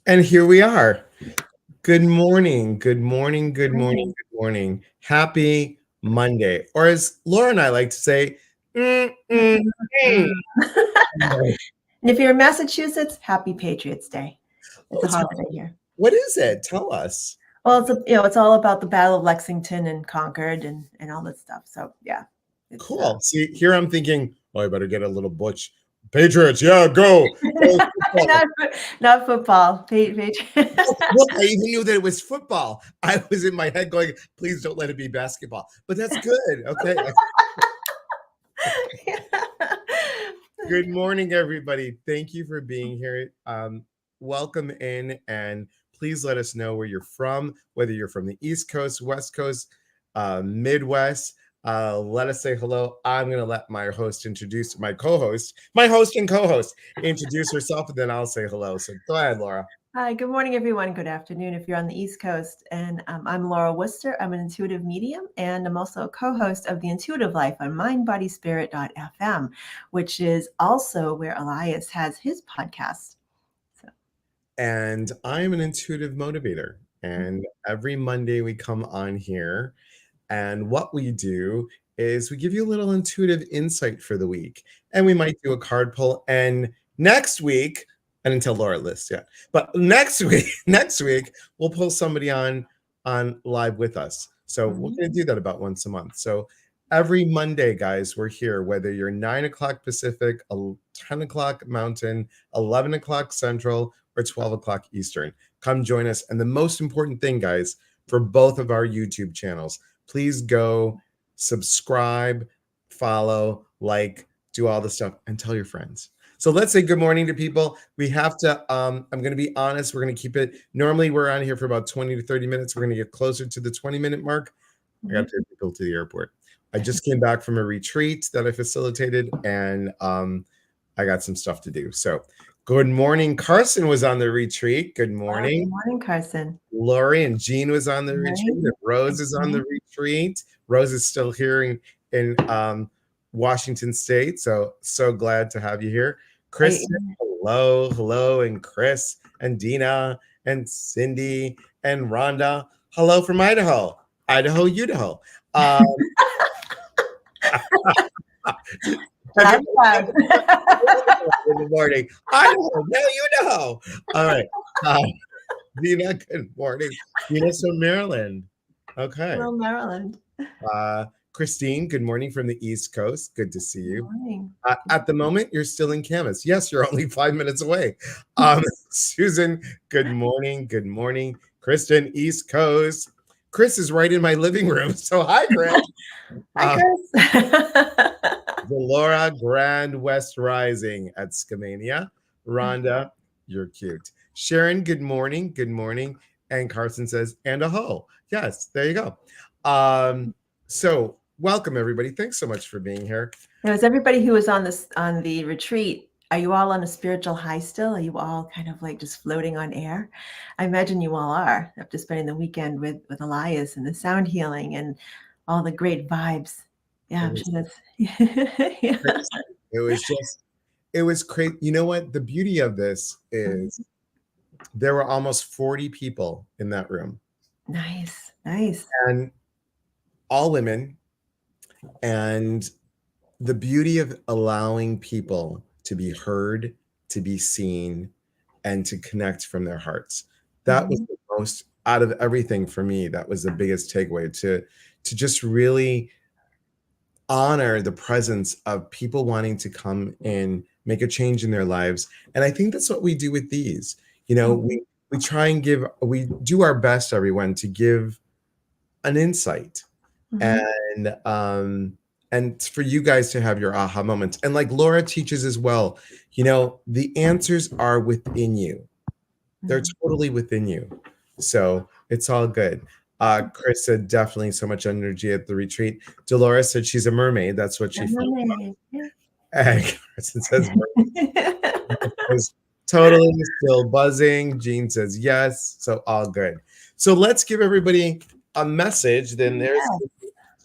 And here we are. Good morning. Good morning. Good morning. Morning. Good morning. Happy Monday. Or as Laura and I like to say, hey. Mm. And if you're in Massachusetts, happy Patriots Day. It's Oh, a holiday here. what is it? Tell us. Well, it's all about the Battle of Lexington and Concord and all that stuff. So yeah, it's Cool. See, here I'm thinking, oh, I better get a little butch. Patriots, yeah, go. not not football. Patriots. Well, I even knew that it was football. I was in my head going, please don't let it be basketball. But that's good. Okay. Good morning, everybody. Thank you for being here. Welcome in, and please let us know where you're from, whether you're from the East Coast, West Coast, Midwest. Let us say hello. I'm going to let my host introduce my co-host, my host and co-host, introduce herself, and then I'll say hello. So go ahead, Laura. Hi, good morning, everyone. Good afternoon if you're on the East Coast. And I'm Laura Wooster. I'm an intuitive medium, and I'm also a co-host of The Intuitive Life on mindbodyspirit.fm, which is also where Elias has his podcast. So. And I'm an intuitive motivator. And every Monday we come on here, and what we do is we give you a little intuitive insight for the week. And we might do a card pull. And next week, and until Laura lists yet, but next week we'll pull somebody on live with us. So we're going to do that about once a month. So every Monday, guys, we're here, whether you're 9 o'clock Pacific, 10 o'clock Mountain, 11 o'clock Central, or 12 o'clock Eastern. Come join us. And the most important thing, guys, for both of our YouTube channels, please go subscribe, follow, like, do all the stuff, and tell your friends. So let's say good morning to people. We have to, I'm going to be honest, we're going to keep it. Normally we're on here for about 20 to 30 minutes. We're going to get closer to the 20-minute mark. I got to take people to the airport. I just came back from a retreat that I facilitated, and I got some stuff to do. So good morning. Carson was on the retreat. Good morning. Good morning, Carson. Lori and Jean was on the retreat. And Rose is on the retreat. Rose is still here in Washington State. So glad to have you here. Chris, hello. And Chris and Dina and Cindy and Rhonda. Hello from Idaho. Idaho. In the morning. Idaho, Idaho. All right. Dina, good morning. Dina's from Maryland. Okay. Hello, Maryland. Christine, good morning from the East Coast. Good to see you. Good morning. At the moment, you're still in Camas. Yes, you're only 5 minutes away. Susan, good morning. Good morning. Kristen, East Coast. Chris is right in my living room. So hi, Chris. Hi, Chris. Laura, Grand West Rising at Skamania. Rhonda, you're cute. Sharon, good morning. Good morning. And Carson says, and a ho. Yes, there you go. So welcome, everybody. Thanks so much for being here. Now, is everybody who was on the retreat, are you all on a spiritual high still? Are you all kind of like just floating on air? I imagine you all are, after spending the weekend with Elias and the sound healing and all the great vibes. Yeah, I'm sure that's yeah. It was crazy. You know what? The beauty of this is there were almost 40 people in that room. Nice. And all women. And the beauty of allowing people to be heard, to be seen, and to connect from their hearts. That was the most, out of everything for me, that was the biggest takeaway, to just really honor the presence of people wanting to come in, make a change in their lives. And I think that's what we do with these. You know, we try and we do our best, everyone, to give an insight. And for you guys to have your aha moments. And like Laura teaches as well, you know, the answers are within you. They're totally within you. So it's all good. Chris said definitely so much energy at the retreat. Dolores said she's a mermaid. That's what she felt. And Carson says is totally still buzzing. Jean says yes. So all good. So let's give everybody a message. Then there's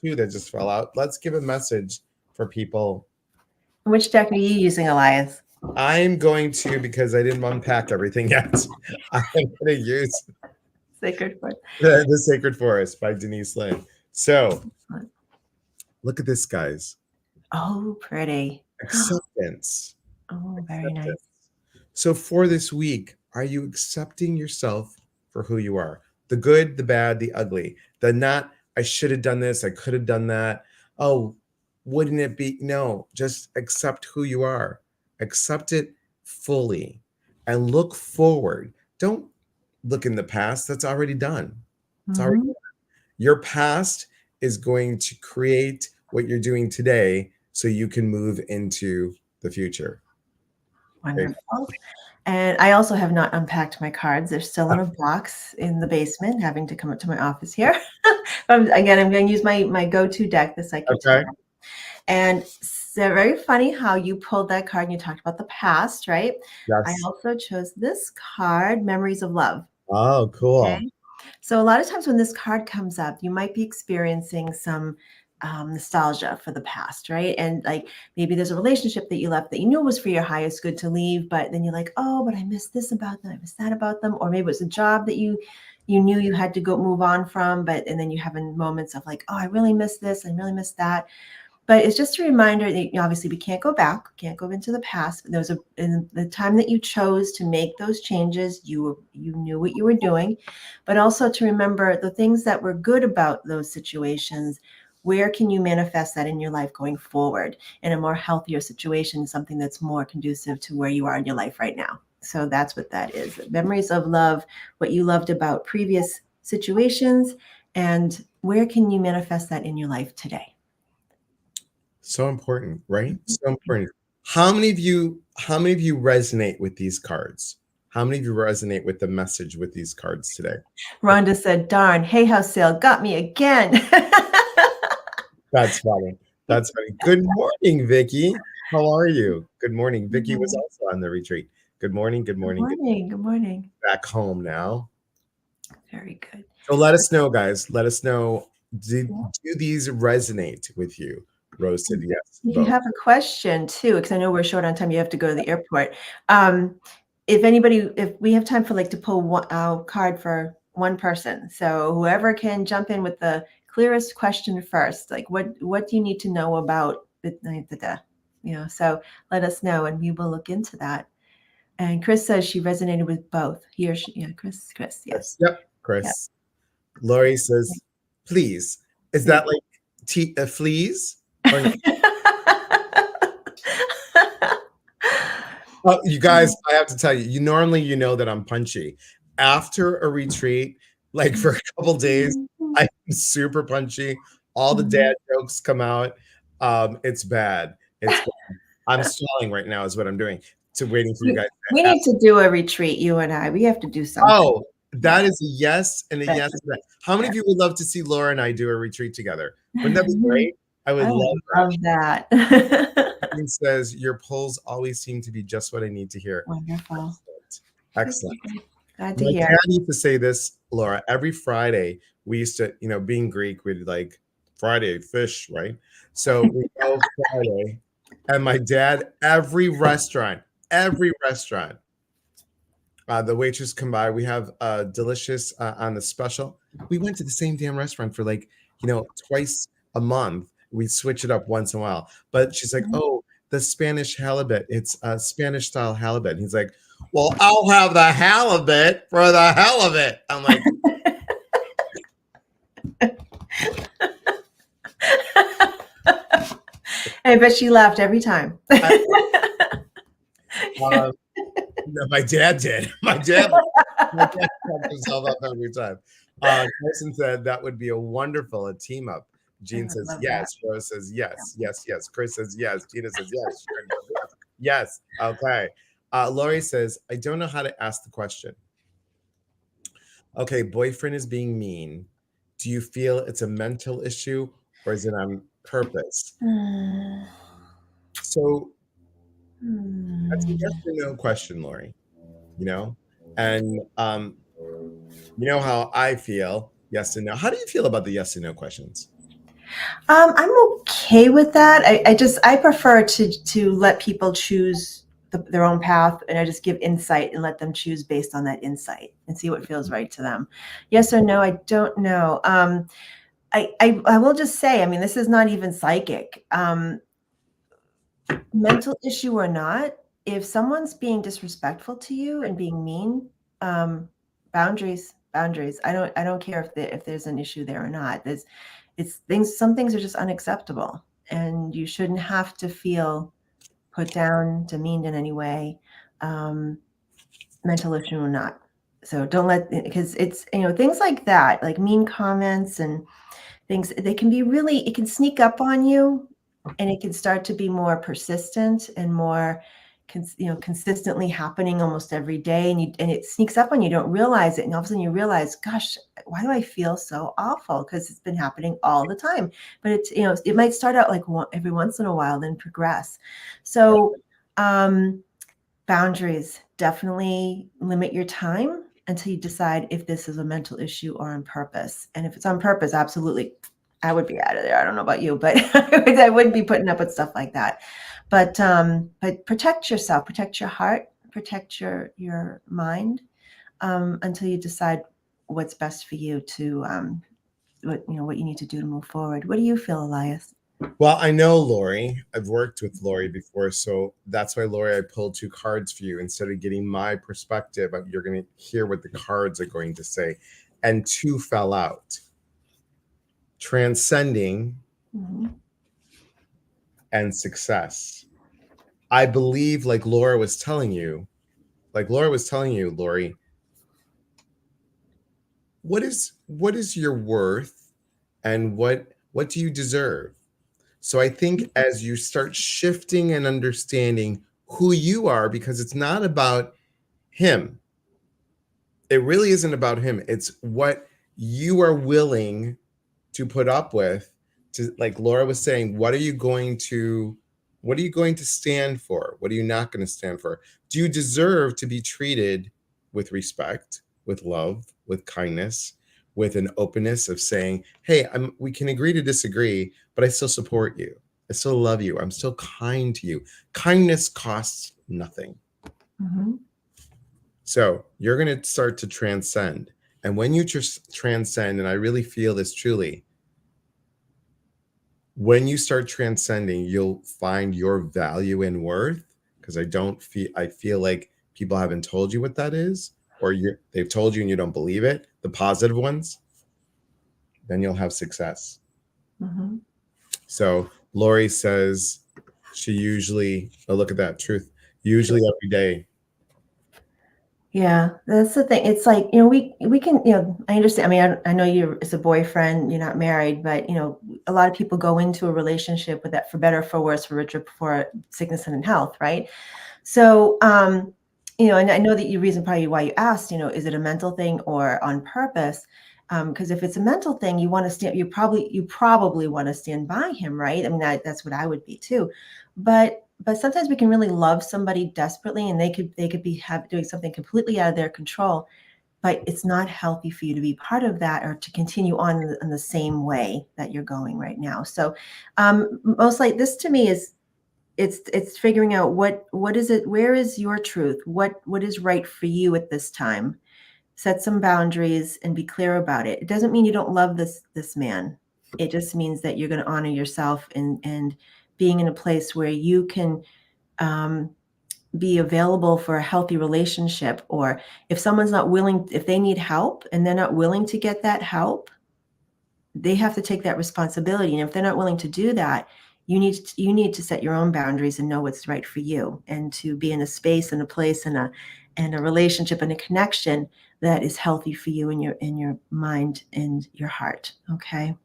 two that just fell out. Let's give a message for people. Which deck are you using, Elias? I'm going to, because I didn't unpack everything yet, I'm going to use Sacred Forest. the Sacred Forest by Denise Lynn. So look at this, guys. Oh, pretty. Acceptance. Oh, very nice. Acceptance. So for this week, are you accepting yourself for who you are? The good, the bad, the ugly. The not, I should have done this, I could have done that. Oh, wouldn't it be? No, just accept who you are. Accept it fully and look forward. Don't look in the past. That's already done. It's already Mhm. your past is going to create what you're doing today so you can move into the future. Okay? Wonderful. And I also have not unpacked my cards. They're still in a box in the basement, having to come up to my office here. Again, I'm going to use my go-to deck, the Psychic Okay. Tarot. And so very funny how you pulled that card and you talked about the past, right? I Yes. also chose this card, Memories of Love. Oh, cool. Okay. So a lot of times when this card comes up, you might be experiencing some nostalgia for the past, right? And like maybe there's a relationship that you left that you knew was for your highest good to leave, but then you're like, oh, but I miss this about them, I miss that about them, or maybe it was a job that you knew you had to go move on from, but and then you have in moments of like, oh, I really miss this, I really miss that. But it's just a reminder that obviously we can't go back, can't go into the past. There was in the time that you chose to make those changes, you knew what you were doing, but also to remember the things that were good about those situations. Where can you manifest that in your life going forward in a more healthier situation, something that's more conducive to where you are in your life right now? So that's what that is. Memories of love, what you loved about previous situations, and where can you manifest that in your life today? So important, right? So important. How many of you resonate with these cards? How many of you resonate with the message with these cards today? Rhonda said, darn, hay house sale got me again. That's funny. That's funny. Good morning, Vicky. How are you? Good morning. Vicky was also on the retreat. Good morning. Good Good morning. Good morning. Good morning. back home now. Very good. So let us know, guys. Let us know. Do Yeah. these resonate with you? Rose said yes, If you both. have a question too, because I know we're short on time, you have to go to the airport. If we have time for like to pull a card for one person, so whoever can jump in with the clearest question first, like what do you need to know about so let us know and we will look into that. And Chris says she resonated with both. He or she, yeah, Chris, yes. Yep, Yeah. Chris. Lori says, please. Is that like fleas or no? Oh, you guys, I have to tell you, normally you know that I'm punchy. After a retreat, like for a couple days, I'm super punchy. All the dad jokes come out. It's bad. It's bad. I'm stalling right now, is what I'm doing. To waiting for you guys We to ask. need to do a retreat, you and I. We have to do something. Oh, Yeah, that is a yes and a that's yes to that. How many yeah. of you would love to see Laura and I do a retreat together? Wouldn't that be great? I would I would love that. love that. He says, your polls always seem to be just what I need to hear. Wonderful. Excellent. Excellent. Glad to My hear. dad used to say this, Laura, every Friday we used to, being Greek, we'd like Friday fish, right? So we go Friday, and my dad, every restaurant, the waitress come by. We have delicious on the special. We went to the same damn restaurant for like, twice a month. We switch it up once in a while. But she's like, oh, the Spanish halibut. It's Spanish style halibut. And he's like, well, I'll have the halibut for the hell of it. I'm like, I bet she laughed every time. no, my dad did. My dad cracked himself up every time. Carson said that would be a wonderful team up. I Jean would says love yes. Rose says yes, yes, yes. Chris says yes. Gina says yes. Sharon says yes. Yes. Okay. Lori says, I don't know how to ask the question. Okay, boyfriend is being mean. Do you feel it's a mental issue or is it on purpose? that. So that's a yes or no question, Lori. And you know how I feel, yes and no. How do you feel about the yes and no questions? I'm okay with that. I prefer to let people choose their own path, and I just give insight and let them choose based on that insight and see what feels right to them. Yes or no, I don't know. I will just say, I mean, this is not even psychic. Mental issue or not, if someone's being disrespectful to you and being mean, boundaries. I don't care if there's an issue there or not. Some things are just unacceptable, and you shouldn't have to feel put down, demeaned in any way, mental issue or not. So don't let, because it's, things like that, like mean comments and things, it can sneak up on you, and it can start to be more persistent and more consistently happening almost every day, and it sneaks up on you, don't realize it, and all of a sudden you realize, gosh, why do I feel so awful? Because it's been happening all the time. But it's, it might start out like every once in a while, then progress. So boundaries, definitely limit your time until you decide if this is a mental issue or on purpose. And if it's on purpose, absolutely, I would be out of there. I don't know about you, but I wouldn't be putting up with stuff like that. But protect yourself, protect your heart, protect your mind, until you decide what's best for you to what you need to do to move forward. What do you feel, Elias? Well, I know Lori. I've worked with Lori before, so that's why, Lori, I pulled 2 cards for you. Instead of getting my perspective, you're going to hear what the cards are going to say. And 2 fell out. Transcending and success. I believe, like Laura was telling you, Lori, what is your worth, and what do you deserve? So I think as you start shifting and understanding who you are, because it's not about him. It really isn't about him. It's what you are willing to put up with, to, like Laura was saying, what are you going to stand for? What are you not going to stand for? Do you deserve to be treated with respect, with love, with kindness, with an openness of saying, hey, we can agree to disagree, but I still support you. I still love you. I'm still kind to you. Kindness costs nothing. So you're going to start to transcend. And when you transcend, and I really feel this truly, when you start transcending, you'll find your value and worth. Because I feel like people haven't told you what that is, or they've told you and you don't believe it, the positive ones, then you'll have success. So Lori says she usually, oh, look at that truth, usually every day. Yeah, that's the thing. It's like, we can, I understand. I mean, I know you're, as a boyfriend, you're not married, but, a lot of people go into a relationship with that, for better, for worse, for richer, for sickness and in health, right? So, and I know that reason probably why you asked, is it a mental thing or on purpose? Because if it's a mental thing, you probably want to stand by him, right? I mean, that's what I would be too. But sometimes we can really love somebody desperately, and they could be doing something completely out of their control, but it's not healthy for you to be part of that, or to continue on in the same way that you're going right now. So, most like this to me is, it's figuring out what is it, where is your truth, what is right for you at this time. Set some boundaries and be clear about it. It doesn't mean you don't love this man. It just means that you're going to honor yourself, and being in a place where you can be available for a healthy relationship. Or if someone's not willing, if they need help and they're not willing to get that help, they have to take that responsibility. And if they're not willing to do that, you need to set your own boundaries and know what's right for you, and to be in a space and a place and a relationship and a connection that is healthy for you in your mind and your heart. Okay.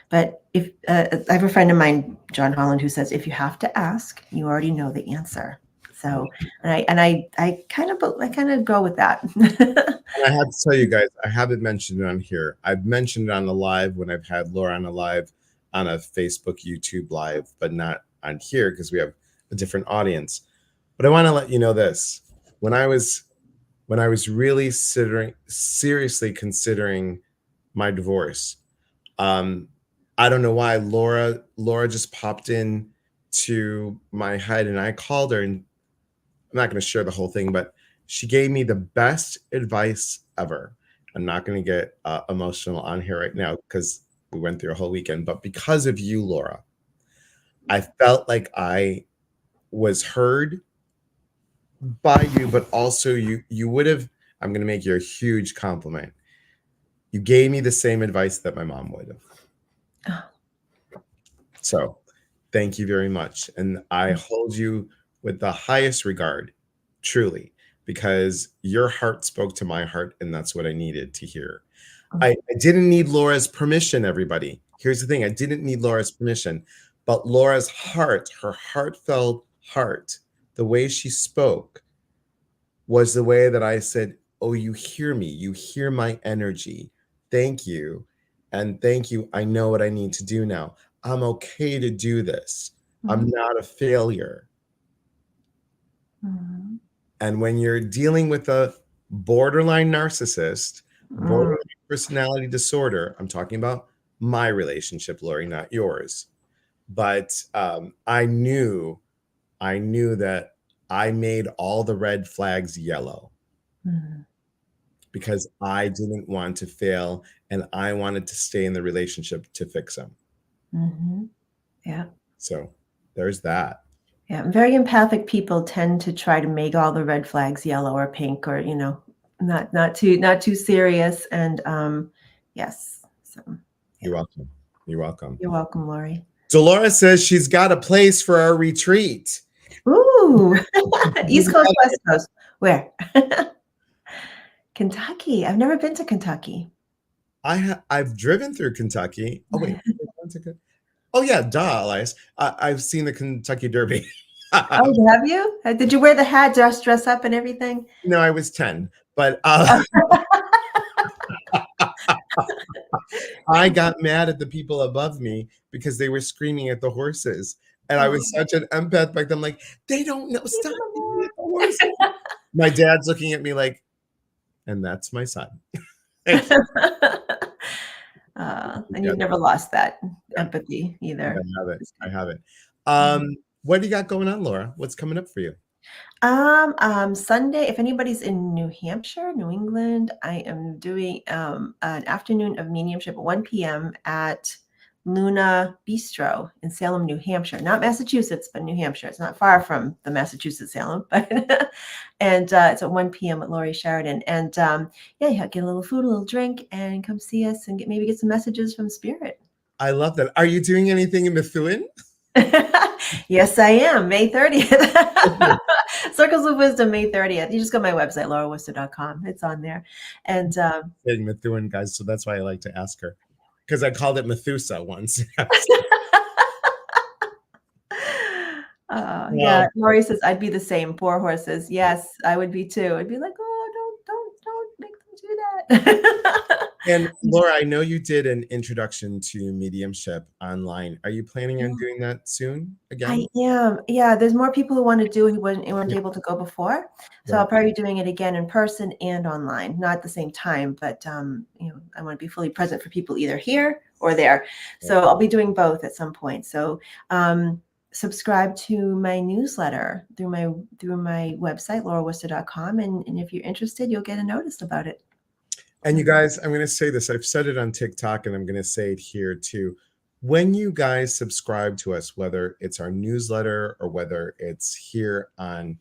But if I have a friend of mine, John Holland, who says, if you have to ask, you already know the answer. So, and I kind of go with that. I have to tell you guys, I haven't mentioned it on here. I've mentioned it on the live when I've had Laura on a live, on a Facebook, YouTube live, but not on here because we have a different audience. But I want to let you know this. When I was really seriously considering my divorce, I don't know why Laura just popped in to my head, and I called her, and not going to share the whole thing, but she gave me the best advice ever. I'm not going to get emotional on here right now because we went through a whole weekend, but because of you, Laura, I felt like I was heard by you, but also you would have, I'm going to make you a huge compliment. You gave me the same advice that my mom would have. Oh. So thank you very much. And I hold you with the highest regard, truly, because your heart spoke to my heart, and that's what I needed to hear. I didn't need Laura's permission, everybody. Here's the thing. I didn't need Laura's permission, but Laura's heart, her heartfelt heart, the way she spoke was the way that I said, oh, you hear me. You hear my energy. Thank you. And thank you. I know what I need to do now. I'm okay to do this. I'm not a failure. Mm-hmm. And when you're dealing with a borderline narcissist, borderline personality disorder, I'm talking about my relationship, Lori, not yours. But I knew that I made all the red flags yellow because I didn't want to fail and I wanted to stay in the relationship to fix them. Mm-hmm. Yeah. So there's that. Yeah. Very empathic people tend to try to make all the red flags yellow or pink, or, not too serious. And yes. So yeah. You're welcome. You're welcome. You're welcome, Lori. Dolores says she's got a place for our retreat. Ooh. East Coast, West Coast. Where? Kentucky. I've never been to Kentucky. I've driven through Kentucky. Oh wait. Oh yeah, duh, Elias. I've seen the Kentucky Derby. Oh, have you? Did you wear the hat, dress up and everything? No, I was 10, but I got mad at the people above me because they were screaming at the horses. And I was such an empath back then. I'm like, they don't know. Stop yelling at the horses. My dad's looking at me like, and that's my son. And you've never lost that empathy either. I have it. What do you got going on, Laura? What's coming up for you? Sunday, if anybody's in New Hampshire, New England, I am doing an afternoon of mediumship at 1 p.m. at Luna Bistro in Salem, New Hampshire. Not Massachusetts, but New Hampshire. It's not far from the Massachusetts Salem, but and it's at 1 p.m. at Laurie Sheridan. And yeah, get a little food, a little drink, and come see us and maybe get some messages from Spirit. I love that. Are you doing anything in Methuen? Yes, I am. May 30th. Circles of Wisdom, May 30th. You just go to my website, laurawooster.com. It's on there. And saying Methuen, guys, so that's why I like to ask her. Because I called it Methusa once. Yeah, Laurie says I'd be the same. 4 horses. Yes, I would be too. I'd be like, oh, don't make them do that. And Laura, I know you did an introduction to mediumship online. Are you planning on doing that soon again? I am. Yeah, there's more people who want to do it who weren't able to go before. So I'll probably be doing it again in person and online, not at the same time, but I want to be fully present for people either here or there. So I'll be doing both at some point. So subscribe to my newsletter through my website, laurawooster.com. And if you're interested, you'll get a notice about it. And you guys, I'm going to say this. I've said it on TikTok and I'm going to say it here too. When you guys subscribe to us, whether it's our newsletter or whether it's here on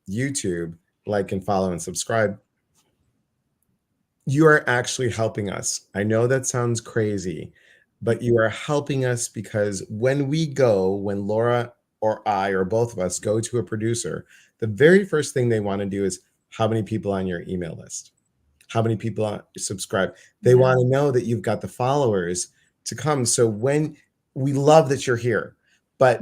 YouTube, like and follow and subscribe, you are actually helping us. I know that sounds crazy, but you are helping us because when Laura or I or both of us go to a producer, the very first thing they want to do is how many people on your email list? How many people subscribe? They want to know that you've got the followers to come. So when we love that you're here, but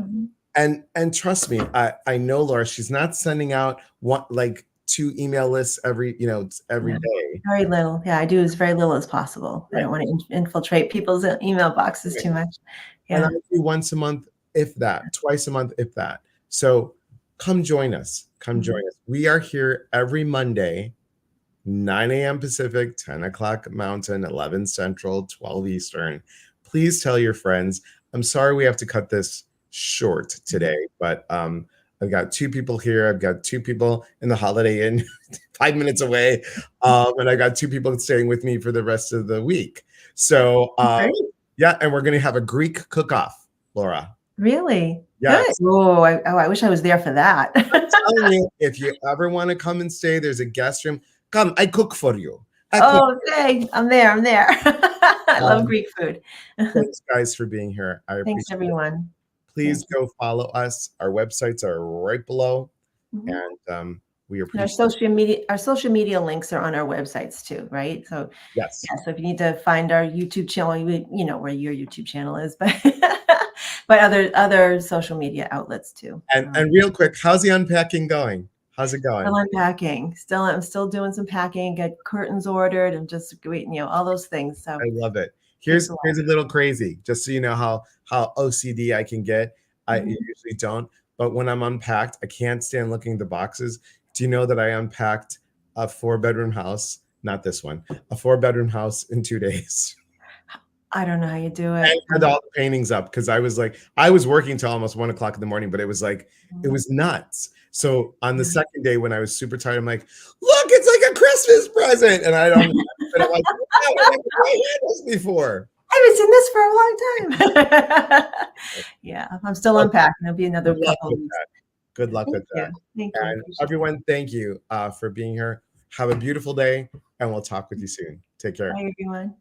and trust me, I know Laura, she's not sending out 2 email lists every day. Very little. Yeah, I do as very little as possible. Right. I don't want to infiltrate people's email boxes too much. Yeah. And I do once a month, if that, twice a month, if that. So come join us. Come join us. We are here every Monday, 9 a.m. Pacific, 10 o'clock Mountain, 11 Central, 12 Eastern. Please tell your friends. I'm sorry we have to cut this short today, but I've got 2 people here. I've got 2 people in the Holiday Inn 5 minutes away. And I got 2 people staying with me for the rest of the week. So, Great. yeah, and we're going to have a Greek cook-off, Laura. Really? Good. Yes. Oh, I wish I was there for that. I'm telling you, if you ever want to come and stay, there's a guest room. Come, I cook for you. I cook. Oh, okay. I'm there. I'm there. I love Greek food. Thanks, guys, for being here. I Thanks, appreciate it. everyone. Please Thank you. go follow us. Our websites are right below, Mhm. and we And our appreciate. social media links are on our websites too, right? So Yes. yeah, so if you need to find our YouTube channel, you know where your YouTube channel is, but but other social media outlets too. And real quick, how's the unpacking going? How's it going? Still unpacking. I'm still doing some packing, get curtains ordered, and just waiting, all those things. So I love it. takes Here's a lot. here's a little crazy, just so you know how OCD I can get. I Mhm. usually don't, but when I'm unpacked, I can't stand looking at the boxes. Do you know that I unpacked a 4-bedroom house? Not this one, a 4-bedroom house in 2 days. I don't know how you do And it. had all the paintings up because I was working till almost 1 o'clock in the morning, but it was it Mhm. was nuts. So on the Yeah. second day when I was super tired, I'm like, look, it's like a Christmas present. And I don't, but I'm like, wow, I never had this before. I haven't seen this for a long time. Yeah, I'm still Well, unpacking. It'll be another good luck couple of with weeks. that. Good luck Thank with you. that. Thank you. And Appreciate it. everyone, thank you for being here. Have a beautiful day, and we'll talk with you soon. Take care. Bye, everyone.